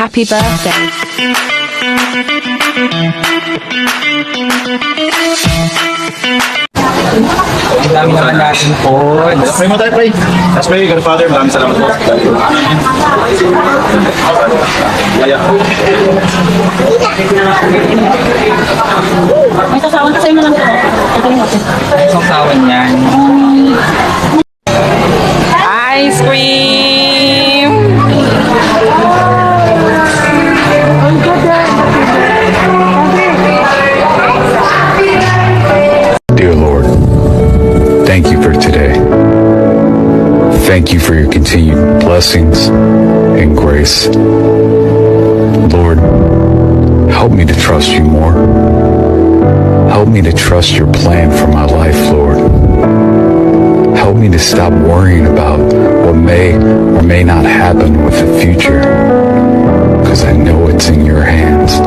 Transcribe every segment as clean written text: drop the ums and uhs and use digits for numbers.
Happy birthday. Ang dami naman natin po. Pray mo tayo, pray. Let's pray, God Father. Maraming salamat po. May sasawan kasi mo lang po. Isang sawan yan. Ice cream! Dear Lord, thank you for today. Thank you for your continued blessings and grace. Lord, help me to trust you more. Help me to trust your plan for my life, Lord. Help me to stop worrying about what may or may not happen with the future, because I know it's in your hands.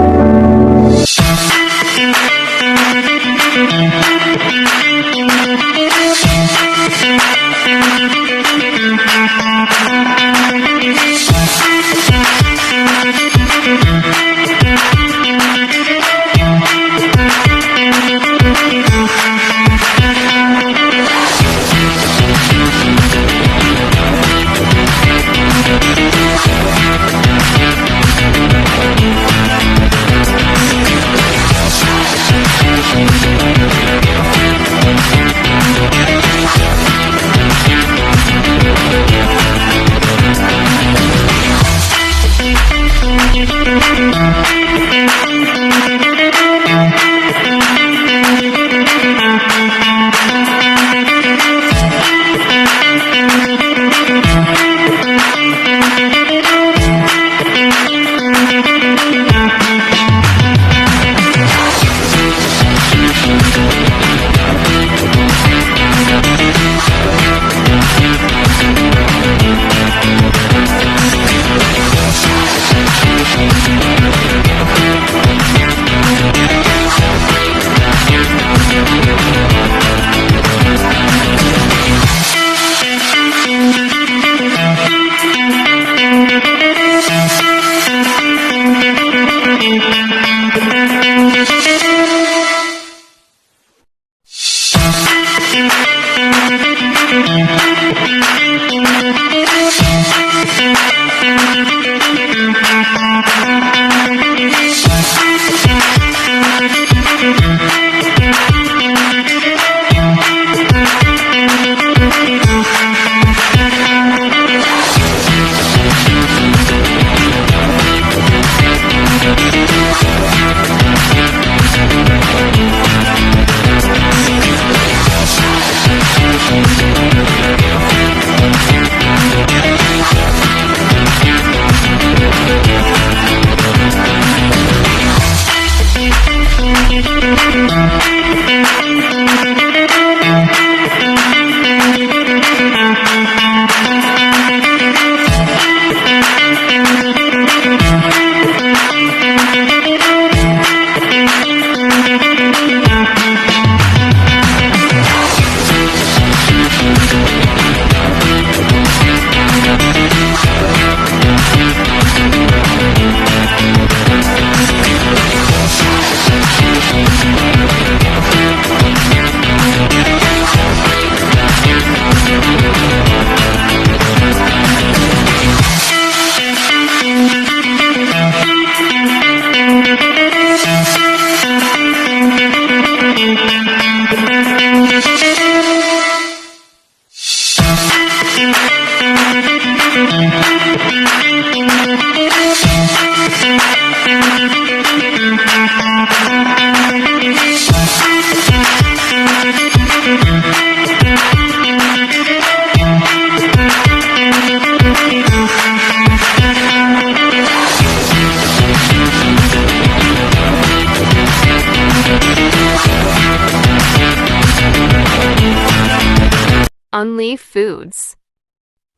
Unleaf Foods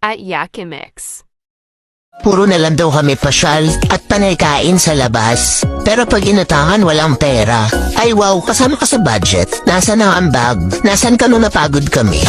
at Yakimix. Puro na lang daw kami pasyal at panay kain sa labas. Pero pag inutangan walang pera. Ay wow, kasama ka sa budget. Nasaan ang ambag? Nasaan ka nung napagod kami?